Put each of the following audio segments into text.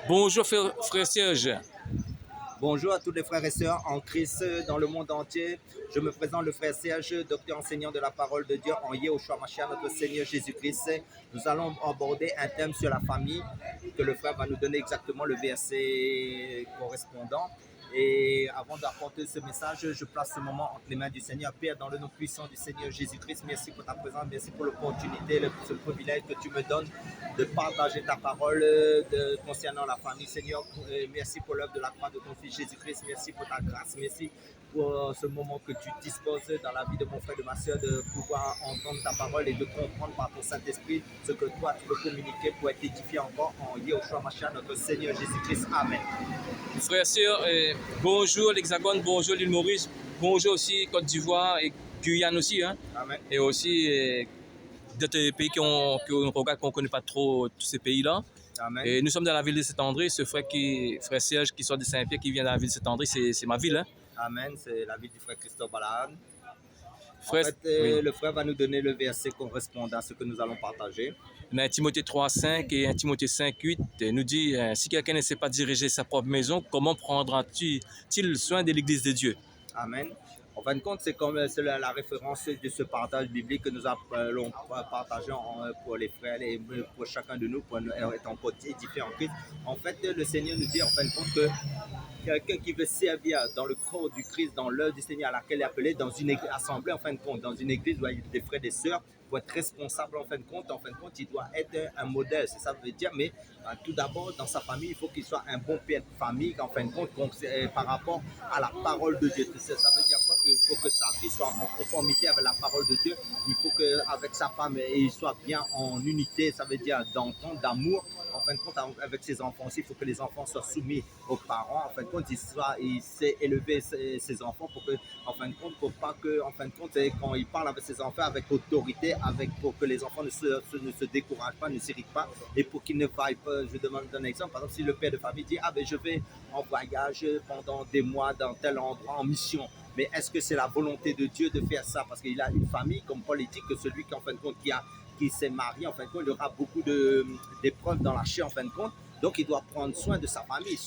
Bonjour frère Serge. Bonjour à tous les frères et sœurs en Christ dans le monde entier. Je me présente le frère Serge, docteur enseignant de la parole de Dieu en Yehoshua Mashiach, notre Seigneur Jésus-Christ. Nous allons aborder un thème sur la famille que le frère va nous donner exactement le verset correspondant. Et avant d'apporter ce message, je place ce moment entre les mains du Seigneur. Père, dans le nom puissant du Seigneur Jésus-Christ, merci pour ta présence, merci pour l'opportunité, ce privilège que tu me donnes de partager ta parole concernant la famille. Seigneur, merci pour l'œuvre de la croix de ton Fils Jésus-Christ, merci pour ta grâce, merci pour ce moment que tu disposes dans la vie de mon frère et de ma soeur de pouvoir entendre ta parole et de comprendre par ton Saint-Esprit ce que toi tu veux communiquer pour être édifié encore en Yehoshua Mashiach, notre Seigneur Jésus-Christ. Amen. Frère et sœurs, bonjour l'Hexagone, bonjour l'île Maurice, bonjour aussi Côte d'Ivoire et Guyane aussi. Amen. Et aussi d'autres pays qu'on regarde, qu'on ne connaît pas trop tous ces pays-là. Amen. Et nous sommes dans la ville de Saint-André. Ce frère Serge qui sort de Saint-Pierre, qui vient de la ville de Saint-André, c'est ma ville. Amen, c'est la ville du frère Christophe Balahan. Frère, en fait, le frère va nous donner le verset correspondant à ce que nous allons partager. Mais Timothée 3,5 et 1 Timothée 5,8 nous dit si quelqu'un ne sait pas diriger sa propre maison, comment prendra-t-il soin de l'Église de Dieu? Amen. En fin de compte, c'est la référence de ce partage biblique que nous allons partager pour les frères et pour chacun de nous, pour être en édifié en Christ. En fait, le Seigneur nous dit en fin de compte que quelqu'un qui veut servir dans le corps du Christ, dans l'œuvre du Seigneur à laquelle il est appelé, dans une assemblée, en fin de compte, dans une église où il y a des frères et des sœurs, pour être responsable, en fin de compte, il doit être un modèle, c'est ça que veut dire, mais tout d'abord, dans sa famille, il faut qu'il soit un bon père de famille, en fin de compte, par rapport à la parole de Dieu. Ça veut dire quoi? Il faut que sa vie soit en conformité avec la parole de Dieu, il faut qu'avec sa femme, il soit bien en unité, ça veut dire d'entente, d'amour, en fin de compte, avec ses enfants aussi, il faut que les enfants soient soumis aux parents, en fin de compte, il sait élever ses enfants pour que, en fin de compte, pour pas que, en fin de compte, quand il parle avec ses enfants avec autorité, pour que les enfants ne se découragent pas, ne s'irritent pas, et pour qu'ils ne vaillent pas. Je demande un exemple. Par exemple, si le père de famille dit je vais en voyage pendant des mois dans tel endroit en mission, mais est-ce que c'est la volonté de Dieu de faire ça? Parce qu'il a une famille, comme Paul dit, que celui qui, en fin de compte, qui s'est marié, en fin de compte, il aura beaucoup d'épreuves dans la chair, en fin de compte. Donc, il doit prendre soin de sa famille.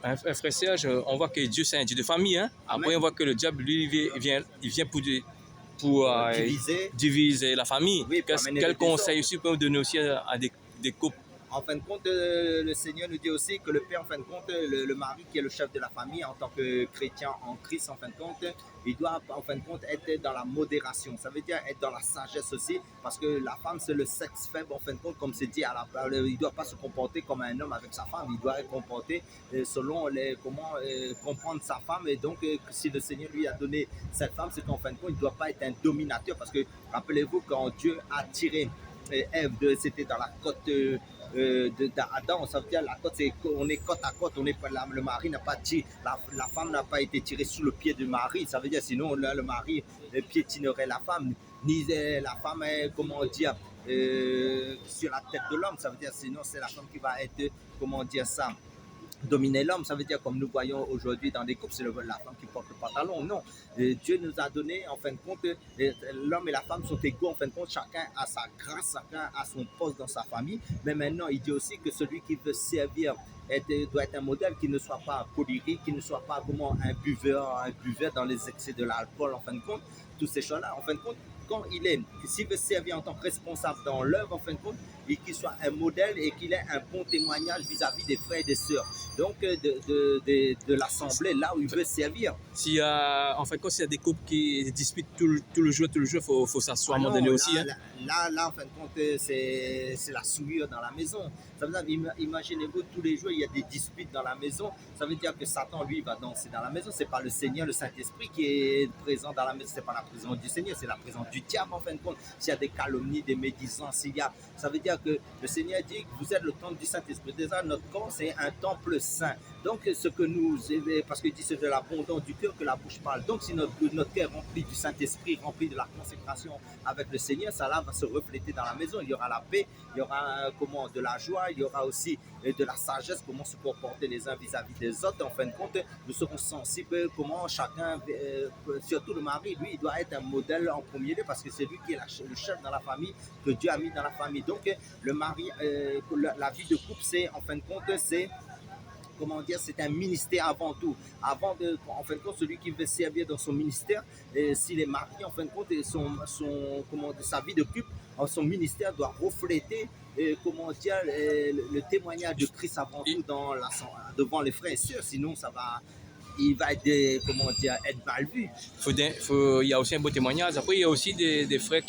Frère Serge, on voit que Dieu, c'est un Dieu de famille. Après, on voit que le diable, lui, il vient pour diviser la famille. Oui, quel conseil aussi peut vous donner aussi à des couples? En fin de compte, le Seigneur nous dit aussi que le père, en fin de compte, le mari qui est le chef de la famille en tant que chrétien en Christ, en fin de compte, il doit, en fin de compte, être dans la modération. Ça veut dire être dans la sagesse aussi, parce que la femme, c'est le sexe faible, en fin de compte, comme c'est dit, il ne doit pas se comporter comme un homme avec sa femme, il doit se comporter selon comment comprendre sa femme. Et donc, si le Seigneur lui a donné cette femme, c'est qu'en fin de compte, il ne doit pas être un dominateur, parce que rappelez-vous, quand Dieu a tiré Ève, c'était dans la côte d'Adam, ça veut dire la côte, on est côte à côte, on est le mari n'a pas tiré, la femme n'a pas été tirée sous le pied du mari, ça veut dire sinon le mari piétinerait la femme, ni la femme est, comment dire, sur la tête de l'homme, ça veut dire sinon c'est la femme qui va être, comment dire ça, dominer l'homme, ça veut dire comme nous voyons aujourd'hui dans des couples, c'est la femme qui porte le pantalon. Non, Dieu nous a donné, en fin de compte, l'homme et la femme sont égaux, en fin de compte, chacun a sa grâce, chacun a son poste dans sa famille. Mais maintenant, il dit aussi que celui qui veut servir doit être un modèle qui ne soit pas colérique, qui ne soit pas comment un buveur dans les excès de l'alcool, en fin de compte, toutes ces choses-là, en fin de compte, quand s'il veut servir en tant que responsable dans l'œuvre, en fin de compte, et qu'il soit un modèle et qu'il ait un bon témoignage vis-à-vis des frères et des sœurs. Donc, de l'assemblée, là où il veut servir. S'il y a, en fin de compte, s'il y a des couples qui disputent tout le jour, il faut s'asseoir à un moment donné aussi. Là, en fin de compte, c'est la souillure dans la maison. Ça veut dire, imaginez-vous, tous les jours, il y a des disputes dans la maison. Ça veut dire que Satan, lui, va danser dans la maison. C'est pas le Seigneur, le Saint-Esprit qui est présent dans la maison. C'est pas la présence du Seigneur, c'est la présence du diable, en fin de compte. S'il y a des calomnies, des médisances, ça veut dire que le Seigneur dit que vous êtes le temple du Saint-Esprit. Déjà, notre corps, c'est un temple saint. Donc, ce que nous, parce qu'il dit c'est de l'abondance du cœur que la bouche parle. Donc, si notre cœur est rempli du Saint-Esprit, rempli de la consécration avec le Seigneur, ça là va se refléter dans la maison. Il y aura la paix, il y aura de la joie, il y aura aussi de la sagesse, comment se comporter les uns vis-à-vis des autres. En fin de compte, nous serons sensibles comment chacun, surtout le mari, lui, il doit être un modèle en premier lieu parce que c'est lui qui est le chef dans la famille, que Dieu a mis dans la famille. Donc, le mari, la vie de couple, c'est, en fin de compte, c'est comment dire, c'est un ministère avant tout. Avant de, en fin de compte, celui qui veut servir dans son ministère, s'il est marié, en fin de compte, et comment dire, sa vie de couple, son ministère doit refléter comment dire, le témoignage de Christ avant tout devant les frères et sœurs, sinon il va être, comment dire, être mal vu. Il y a aussi un beau témoignage. Après, il y a aussi des frères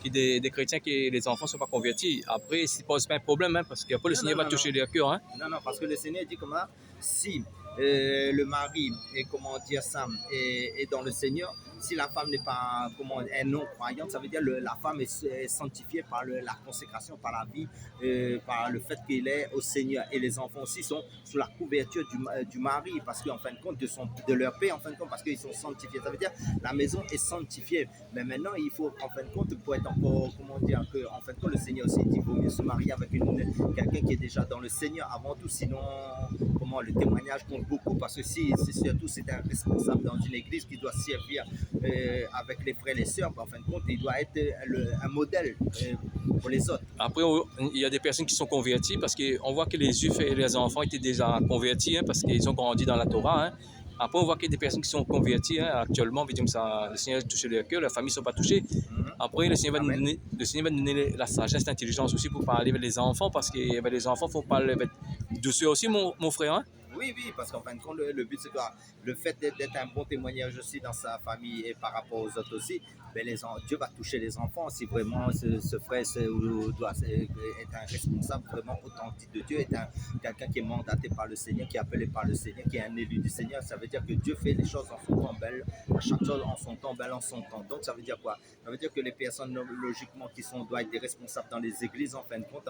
des chrétiens qui les enfants ne sont pas convertis. Après, ça ne pose pas un problème, hein, parce qu'après le Seigneur va toucher leur cœur. Hein. Non, parce que le Seigneur dit comme ça, si le mari est, comment dire ça, est dans le Seigneur, si la femme n'est pas est non croyante, ça veut dire la femme est sanctifiée par la consécration, par la vie, par le fait qu'il est au Seigneur. Et les enfants aussi sont sous la couverture du mari, parce qu'en fin de compte, de leur père, en fin de compte, parce qu'ils sont sanctifiés. Ça veut dire la maison est sanctifiée. Mais maintenant, il faut, en fin de compte, pour être encore, comment dire, que, en fin de compte, le Seigneur aussi dit qu'il vaut mieux se marier avec quelqu'un qui est déjà dans le Seigneur avant tout, sinon, le témoignage compte beaucoup, parce que si surtout c'est un responsable dans une église qui doit servir avec les frères et les sœurs, en fin de compte, il doit être un modèle pour les autres. Après, il y a des personnes qui sont converties parce qu'on voit que les juifs et les enfants étaient déjà convertis, hein, parce qu'ils ont grandi dans la Torah. Hein. Après, on voit qu'il y a des personnes qui sont converties, hein, actuellement, le Seigneur a touché leur cœur, leurs familles ne sont pas touchées. Après, le Seigneur va nous donner la sagesse, l'intelligence aussi pour parler avec les enfants, parce que les enfants, il faut parler avec douceur aussi, mon frère. Hein. Oui, parce qu'en fin de compte, le but, c'est que le fait d'être un bon témoignage aussi dans sa famille et par rapport aux autres aussi, ben Dieu va toucher les enfants si vraiment ce frère doit être un responsable vraiment authentique de Dieu, est quelqu'un qui est mandaté par le Seigneur, qui est appelé par le Seigneur, qui est un élu du Seigneur. Ça veut dire que Dieu fait les choses en son temps, belle, chaque chose en son temps, belle en son temps. Donc, ça veut dire quoi? Ça veut dire que les personnes, logiquement, doivent être des responsables dans les églises, en fin de compte,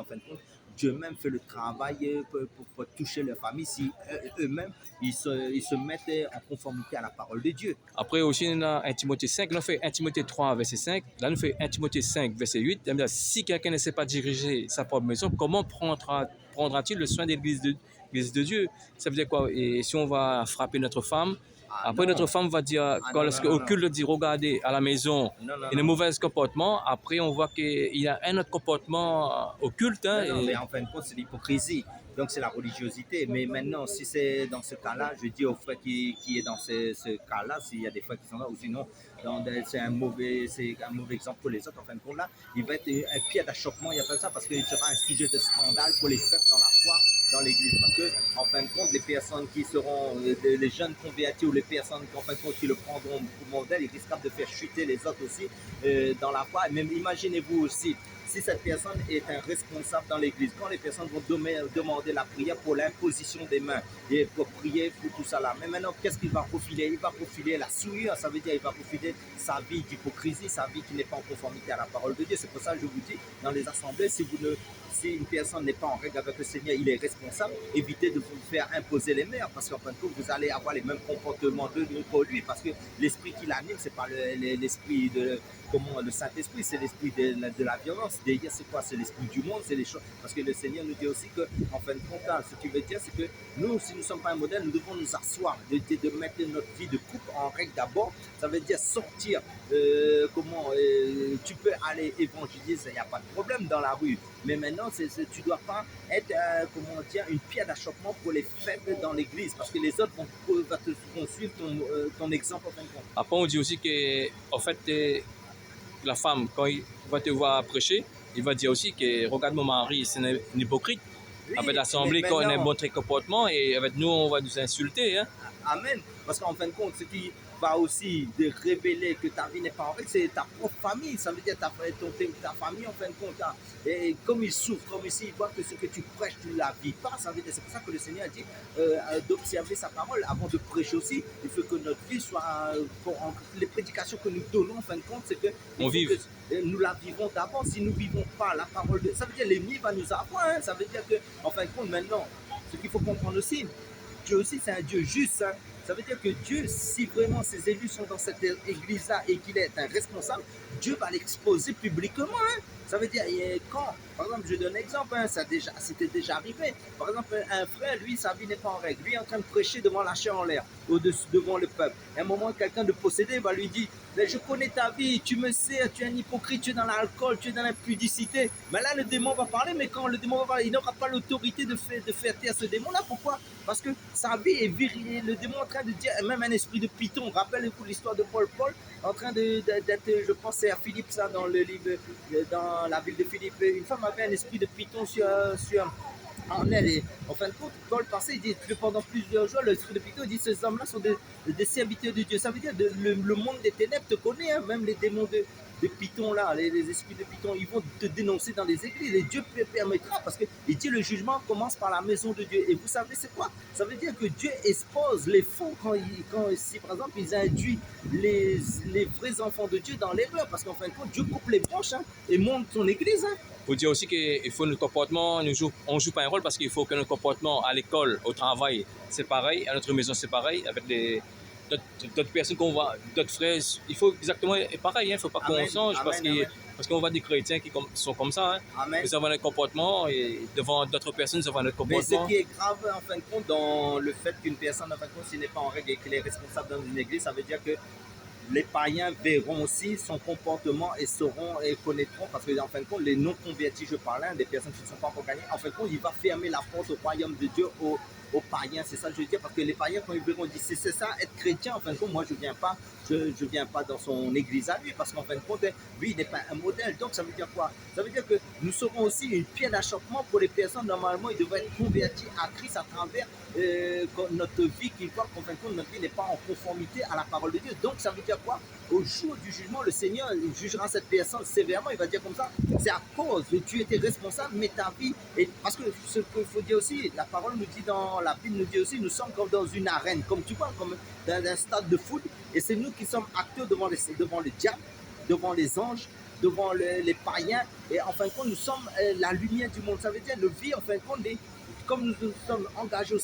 Dieu même fait le travail pour toucher leur famille si eux-mêmes ils se mettent en conformité à la parole de Dieu. Après aussi, on a 1 Timothée 5, nous fait 1 Timothée 3, verset 5, là nous fait 1 Timothée 5, verset 8. Si quelqu'un ne sait pas diriger sa propre maison, comment prendra-t-il le soin de l'église de Dieu? Ça veut dire quoi? Et si on va frapper notre femme, après notre femme va dire, lorsque au culte dit, regardez à la maison, il y a un mauvais comportement, après on voit qu'il y a un autre comportement occulte. Hein, mais en fin de compte, c'est l'hypocrisie. Donc c'est la religiosité. Mais maintenant, si c'est dans ce cas-là, je dis au frère qui est dans ce cas-là, s'il y a des frères qui sont là, ou sinon c'est un mauvais exemple pour les autres, en fin de compte là, il va être un pied d'achoppement, il appelle ça, parce qu'il sera un sujet de scandale pour les frères dans la foi, dans l'église. Parce que, en fin de compte, les personnes qui seront, les jeunes convertis ou les personnes en fin de compte, qui le prendront pour modèle, ils risquent de faire chuter les autres aussi dans la foi. Et même imaginez-vous aussi, si cette personne est un responsable dans l'église, quand les personnes vont demander la prière pour l'imposition des mains et pour prier pour tout ça là. Mais maintenant, qu'est-ce qu'il va profiler? Il va profiler la souillure, ça veut dire il va profiler sa vie d'hypocrisie, sa vie qui n'est pas en conformité à la parole de Dieu. C'est pour ça que je vous dis, dans les assemblées, si une personne n'est pas en règle avec le Seigneur, il est responsable, évitez de vous faire imposer les mains, parce qu'en fin de compte, vous allez avoir les mêmes comportements pour lui, parce que l'esprit qui l'anime, c'est pas l'esprit de le Saint-Esprit, c'est l'esprit de la violence. Derrière, c'est quoi? C'est l'esprit du monde, c'est les choses. Parce que le Seigneur nous dit aussi que, en fin de compte, ce qu'il veut dire, c'est que nous, si nous ne sommes pas un modèle, nous devons nous asseoir, de mettre notre vie de couple en règle d'abord. Ça veut dire sortir. Tu peux aller évangéliser, il n'y a pas de problème dans la rue. Mais maintenant, tu ne dois pas être, une pierre d'achoppement pour les faibles dans l'église, parce que les autres vont suivre ton exemple, en fin de compte. Après, on dit aussi que, en fait, la femme, quand il va te voir prêcher, il va dire aussi que regarde mon mari, c'est un hypocrite. Oui, avec l'assemblée, quand on a un bon comportement, et avec nous, on va nous insulter. Hein. Amen. Parce qu'en fin de compte, ce qui va aussi de révéler que ta vie n'est pas en règle, c'est ta propre famille. Ça veut dire ta famille, en fin de compte. Hein. Et comme ils souffrent, comme ici, ils voient que ce que tu prêches, tu ne la vis pas. Ça veut dire, c'est pour ça que le Seigneur a dit d'observer sa parole avant de prêcher aussi. Il faut que notre vie soit. Les prédications que nous donnons, en fin de compte, c'est que nous la vivons d'abord. Si nous ne vivons pas la parole de. Ça veut dire l'ennemi va nous avoir. Hein. Ça veut dire que, en fin de compte, maintenant, ce qu'il faut comprendre aussi, Dieu aussi, c'est un Dieu juste. Hein. Ça veut dire que Dieu, si vraiment ses élus sont dans cette église-là et qu'il est un responsable, Dieu va l'exposer publiquement. Hein. Ça veut dire, quand, par exemple, je donne un exemple, hein, c'était déjà arrivé. Par exemple, un frère, lui, sa vie n'est pas en règle. Lui est en train de prêcher devant la chair en l'air, devant le peuple. À un moment, quelqu'un de possédé va lui dire, mais je connais ta vie, tu me sais, tu es un hypocrite, tu es dans l'alcool, tu es dans l'impudicité. Mais là, le démon va parler, mais quand le démon va parler, il n'aura pas l'autorité de faire taire ce démon-là. Pourquoi? Parce que sa vie est virile. Le démon est en train de dire, même un esprit de python. Rappelez-vous l'histoire de Paul. Paul, en train d'être, je pense, c'est à Philippe, ça, dans le livre, dans la ville de Philippe. Une femme avait un esprit de python en elle. Et en fin de compte, Paul passait, il dit que pendant plusieurs jours, l'esprit de python, il dit ces hommes-là sont des serviteurs de Dieu. Ça veut dire que le monde des ténèbres te connaît, hein, même les démons de python là, les esprits de python, ils vont te dénoncer dans les églises et Dieu permettra parce que il dit le jugement commence par la maison de Dieu. Et vous savez c'est quoi? Ça veut dire que Dieu expose les faux quand si par exemple ils induisent les vrais enfants de Dieu dans l'erreur parce qu'en fin de compte Dieu coupe les branches hein, et monte son église. Hein. Il faut dire aussi qu'il faut notre comportement, on joue pas un rôle parce qu'il faut que notre comportement à l'école, au travail, c'est pareil, à notre maison c'est pareil, avec d'autres personnes qu'on voit, d'autres frères, il faut exactement pareil, il ne faut pas qu'on change parce qu'on voit des chrétiens qui sont comme ça. Hein. Nous avons notre comportement et devant d'autres personnes, nous avons notre comportement. Mais ce qui est grave en fin de compte dans le fait qu'une personne en fin de compte s'il n'est pas en règle et qu'elle est responsable dans une église, ça veut dire que les païens verront aussi son comportement et sauront et connaîtront, parce que en fin de compte, les non-convertis, je parle, hein, des personnes qui ne sont pas encore gagnées, en fin de compte, il va fermer la porte au royaume de Dieu, aux païens, c'est ça que je veux dire, parce que les païens, quand ils verront, ils disent, c'est ça, être chrétien, en fin de compte, moi, je ne viens pas dans son église à lui, parce qu'en fin de compte, lui, il n'est pas un modèle. Donc, ça veut dire quoi? Ça veut dire que nous serons aussi une pierre d'achoppement pour les personnes, normalement, ils devraient être convertis à Christ à travers notre vie, qui voit qu'en fin de compte, notre vie n'est pas en conformité à la parole de Dieu. Donc, ça veut dire quoi? Au jour du jugement, le Seigneur jugera cette personne sévèrement. Il va dire comme ça, c'est à cause que tu étais responsable, mais ta vie. Et parce que ce qu'il faut dire aussi, la parole nous dit la Bible nous dit aussi, nous sommes comme dans une arène, comme tu vois, comme dans un stade de foot. Et c'est nous qui sommes acteurs devant le diable, devant les anges, devant les païens. Et en fin de compte, nous sommes la lumière du monde. Ça veut dire, le vie, en fin de compte, comme nous sommes engagés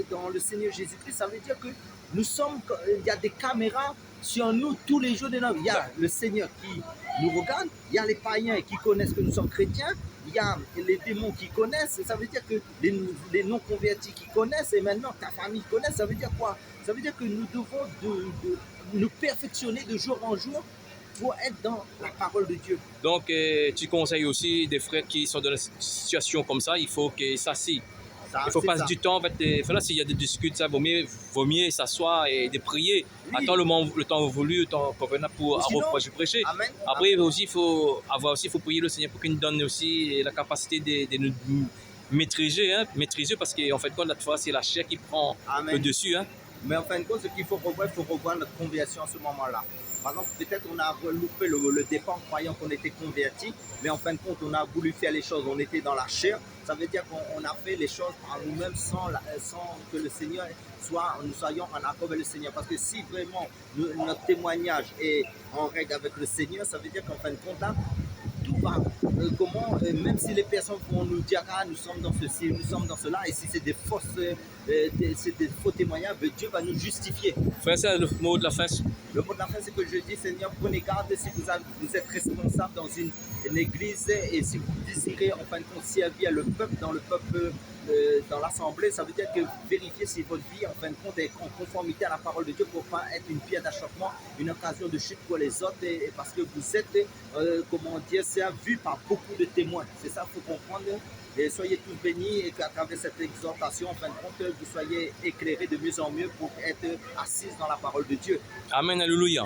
dans le Seigneur Jésus-Christ, ça veut dire que il y a des caméras sur nous tous les jours de notre vie. Il y a le Seigneur qui nous regarde, il y a les païens qui connaissent que nous sommes chrétiens, il y a les démons qui connaissent, ça veut dire que les non-convertis qui connaissent, et maintenant ta famille connaît, ça veut dire quoi? Ça veut dire que nous devons nous perfectionner de jour en jour pour être dans la parole de Dieu. Donc, tu conseilles aussi des frères qui sont dans une situation comme ça, il faut qu'ils s'assient. Il faut passer du temps. En fait, là, s'il y a des discussions, ça vaut mieux s'asseoir et de prier. Oui. Attends le temps voulu, le temps convenable pour prêcher. Amen. Après, aussi, il faut prier le Seigneur pour qu'il nous donne aussi la capacité de nous maîtriser, parce qu'en fait, la fois, c'est la chair qui prend le dessus. Hein. Mais en fin de compte, ce qu'il faut revoir notre conversion à ce moment-là. Par exemple, peut-être on a loupé le départ en croyant qu'on était converti, mais en fin de compte, on a voulu faire les choses, on était dans la chair. Ça veut dire qu'on a fait les choses par nous-mêmes sans que le Seigneur nous soyons en accord avec le Seigneur. Parce que si vraiment notre témoignage est en règle avec le Seigneur, ça veut dire qu'en fin de compte, là, tout va. Même si les personnes vont nous dire, ah, nous sommes dans ceci, nous sommes dans cela, et si c'est des faux témoignages, Dieu va nous justifier. Frère, c'est le mot de la fin. Le mot de la fin, c'est que je dis, Seigneur, prenez garde si vous êtes responsable dans une église et si vous désirez en fin de compte servir le peuple, dans l'assemblée, ça veut dire que vérifiez si votre vie en fin de compte est en conformité à la parole de Dieu pour ne pas être une pierre d'achoppement, une occasion de chute pour les autres et parce que vous êtes, c'est vu par beaucoup de témoins. C'est ça qu'il faut comprendre. Et soyez tous bénis et qu'à travers cette exhortation, en fin de compte, vous soyez éclairés de mieux en mieux pour être assis dans la parole de Dieu. Amen, alléluia.